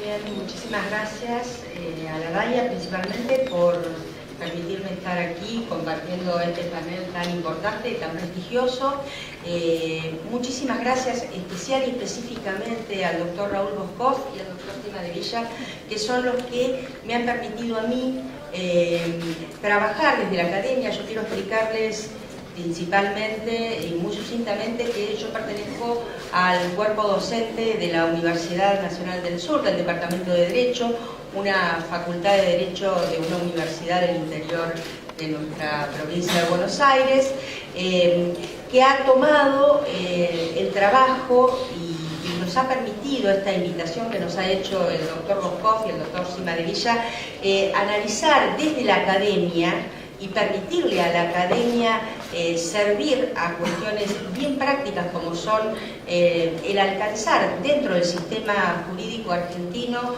Bien, muchísimas gracias a la RAIA principalmente por permitirme estar aquí compartiendo este panel tan importante y tan prestigioso. Muchísimas gracias especial y específicamente al doctor Raúl Boscoff y al doctor Cima de Villa, que son los que me han permitido a mí trabajar desde la academia. Yo quiero explicarles principalmente y muy sucintamente que yo pertenezco al cuerpo docente de la Universidad Nacional del Sur, del Departamento de Derecho, una facultad de Derecho de una universidad del interior de nuestra provincia de Buenos Aires, que ha tomado el trabajo y nos ha permitido esta invitación que nos ha hecho el doctor Boscoff y el doctor Cima de Villa, analizar desde la academia y permitirle a la academia servir a cuestiones bien prácticas como son el alcanzar dentro del sistema jurídico argentino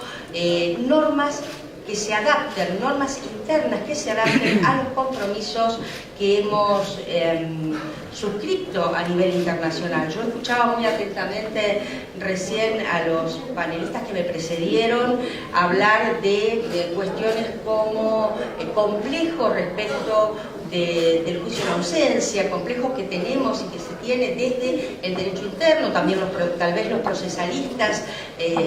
normas que se adapten, normas internas que se adapten a los compromisos que hemos suscrito a nivel internacional. Yo escuchaba muy atentamente recién a los panelistas que me precedieron hablar de cuestiones como complejos respecto del juicio en ausencia, complejos que tenemos y que se tiene desde el derecho interno, también tal vez los procesalistas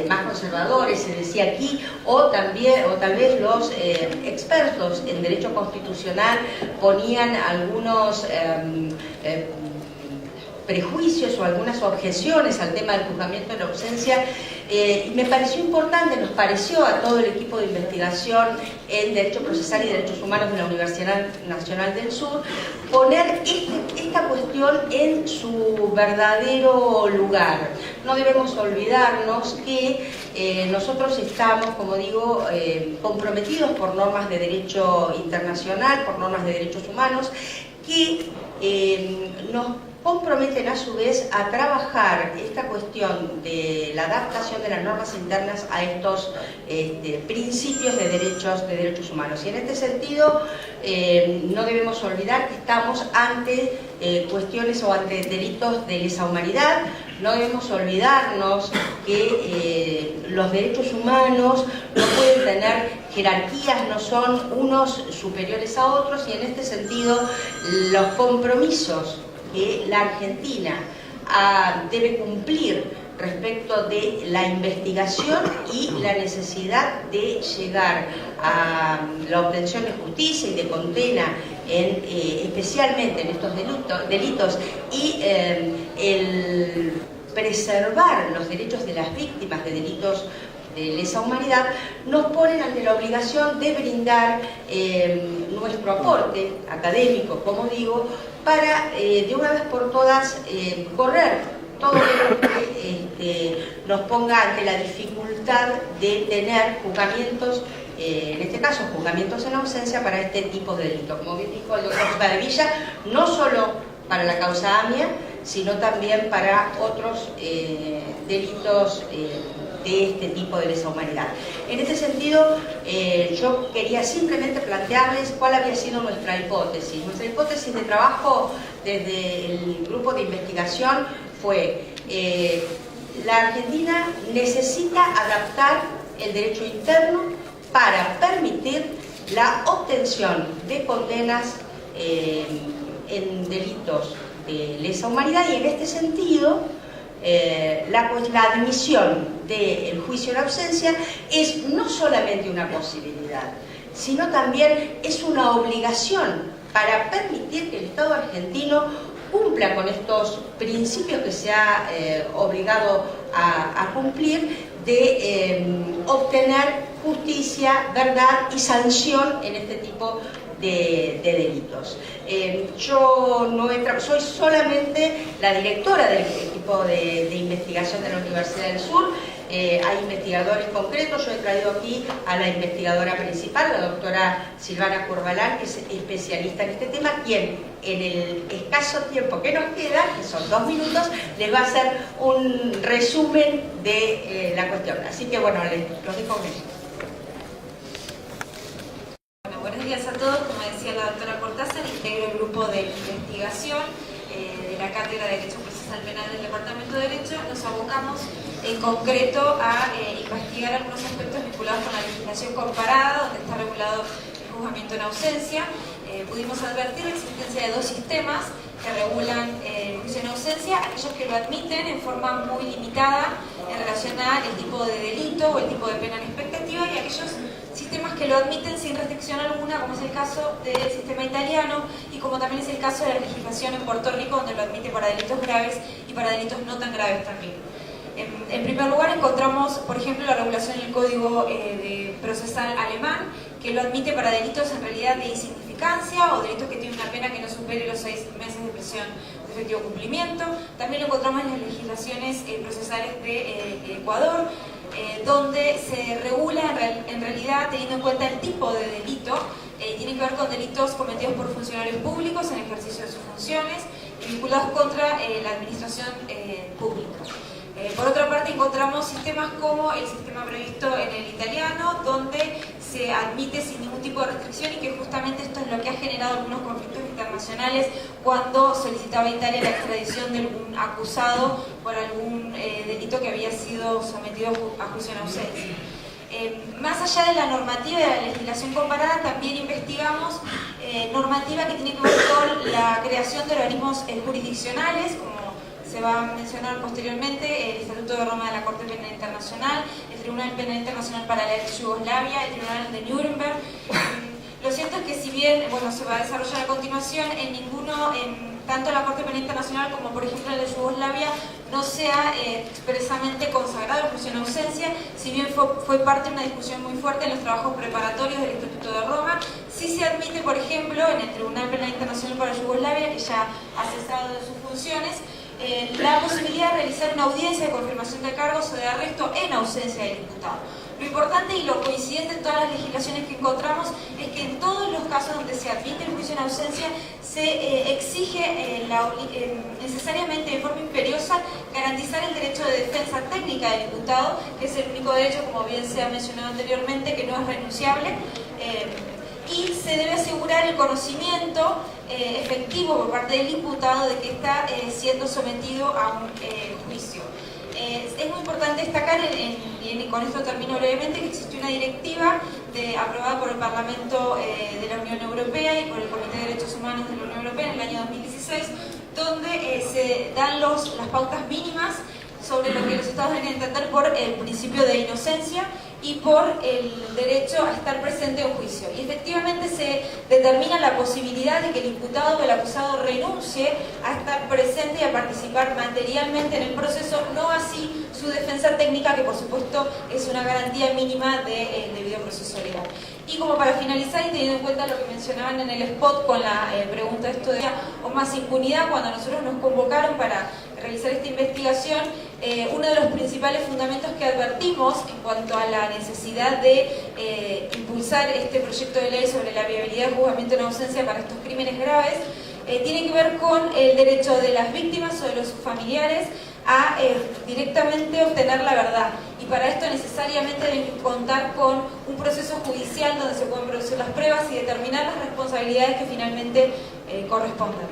más conservadores, se decía aquí, o tal vez los expertos en derecho constitucional ponían algunos prejuicios o algunas objeciones al tema del juzgamiento en ausencia. Y me pareció importante, nos pareció a todo el equipo de investigación en Derecho Procesal y Derechos Humanos de la Universidad Nacional del Sur, poner esta cuestión en su verdadero lugar. No debemos olvidarnos que nosotros estamos, como digo, comprometidos por normas de derecho internacional, por normas de derechos humanos, que nos comprometen a su vez a trabajar esta cuestión de la adaptación de las normas internas a estos principios de derechos humanos. Y en este sentido no debemos olvidar que estamos ante cuestiones o ante delitos de lesa humanidad. No debemos olvidarnos que los derechos humanos no pueden tener jerarquías, no son unos superiores a otros, y en este sentido los compromisos que la Argentina debe cumplir respecto de la investigación y la necesidad de llegar a la obtención de justicia y de condena, especialmente en estos delitos y el preservar los derechos de las víctimas de delitos de lesa humanidad, nos ponen ante la obligación de brindar nuestro aporte académico, como digo, para de una vez por todas correr todo lo que nos ponga ante la dificultad de tener juzgamientos, en este caso juzgamientos en ausencia para este tipo de delitos. Como bien dijo el doctor Cima de Villa, no solo para la causa AMIA, sino también para otros delitos de este tipo de lesa humanidad. En este sentido, yo quería simplemente plantearles cuál había sido nuestra hipótesis. Nuestra hipótesis de trabajo desde el grupo de investigación fue la Argentina necesita adaptar el derecho interno para permitir la obtención de condenas en delitos de lesa humanidad, y en este sentido la admisión del juicio en ausencia es no solamente una posibilidad, sino también es una obligación para permitir que el Estado argentino cumpla con estos principios que se ha obligado a cumplir de obtener justicia, verdad y sanción en este tipo de delitos. Yo soy solamente la directora del equipo de investigación de la Universidad del Sur. Hay investigadores concretos. Yo he traído aquí a la investigadora principal, la doctora Silvana Corbalán, que es especialista en este tema, quien en el escaso tiempo que nos queda, que son 2 minutos, les va a hacer un resumen de la cuestión. Así que bueno, los dejo con ellos. Buenos días a todos. Como decía la doctora Cortázar, integro el grupo de investigación de la Cátedra de Derecho Procesal procesal penal del Departamento de Derecho, nos abocamos en concreto a investigar algunos aspectos vinculados con la legislación comparada, donde está regulado el juzgamiento en ausencia. Pudimos advertir la existencia de dos sistemas que regulan el juicio en ausencia, aquellos que lo admiten en forma muy limitada en relación al tipo de delito o el tipo de pena en expectativa, y aquellos sistemas que lo admiten sin restricción alguna, como es el caso del sistema italiano y como también es el caso de la legislación en Puerto Rico, donde lo admite para delitos graves y para delitos no tan graves también. En primer lugar encontramos, por ejemplo, la regulación en el Código Procesal alemán, que lo admite para delitos en realidad de insignificancia o delitos que tienen una pena que no supere los 6 meses de prisión de efectivo cumplimiento. También lo encontramos en las legislaciones procesales de Ecuador, donde se regula en realidad teniendo en cuenta el tipo de delito. Tiene que ver con delitos cometidos por funcionarios públicos en ejercicio de sus funciones y vinculados contra la administración pública. Por otra parte encontramos sistemas como el sistema previsto en el italiano, donde se admite sin ningún tipo de restricción, y que justamente esto es lo que ha generado algunos conflictos internacionales cuando solicitaba Italia la extradición de algún acusado por algún delito que había sido sometido a juicio en ausencia. Más allá de la normativa y de la legislación comparada, también investigamos normativa que tiene que ver con la creación de organismos jurisdiccionales, como se va a mencionar posteriormente, el Estatuto de Roma de la Corte Penal Internacional, el Tribunal Penal Internacional para la ex Yugoslavia, el Tribunal de Nuremberg. Lo cierto es que si bien se va a desarrollar a continuación, tanto la Corte Penal Internacional como por ejemplo el de Yugoslavia no se ha expresamente consagrado el juicio en ausencia, si bien fue parte de una discusión muy fuerte en los trabajos preparatorios del Estatuto de Roma. Sí se admite, por ejemplo, en el Tribunal Penal Internacional para Yugoslavia, que ya ha cesado de sus funciones, la posibilidad de realizar una audiencia de confirmación de cargos o de arresto en ausencia del imputado. Lo importante y lo coincidente en todas las legislaciones que encontramos es que en todos los casos donde se admite el juicio en ausencia se exige necesariamente de forma imperiosa garantizar el derecho de defensa técnica del imputado, que es el único derecho, como bien se ha mencionado anteriormente, que no es renunciable. Y se debe asegurar el conocimiento efectivo por parte del imputado de que está siendo sometido a un juicio. Es muy importante destacar, y con esto termino brevemente, que existe una directiva aprobada por el Parlamento de la Unión Europea y por el Comité de Derechos Humanos de la Unión Europea en el año 2016, donde se dan las pautas mínimas sobre lo que los Estados deben entender por el principio de inocencia y por el derecho a estar presente en juicio. Y efectivamente se determina la posibilidad de que el imputado o el acusado renuncie a estar presente y a participar materialmente en el proceso, no así su defensa técnica, que por supuesto es una garantía mínima del debido proceso legal. Y como para finalizar, y teniendo en cuenta lo que mencionaban en el spot con la pregunta de esto de o más impunidad, cuando nosotros nos convocaron para realizar esta investigación, uno de los principales fundamentos que advertimos en cuanto a la necesidad de impulsar este proyecto de ley sobre la viabilidad del juzgamiento en ausencia para estos crímenes graves tiene que ver con el derecho de las víctimas o de los familiares a directamente obtener la verdad. Y para esto necesariamente deben contar con un proceso judicial donde se pueden producir las pruebas y determinar las responsabilidades que finalmente correspondan.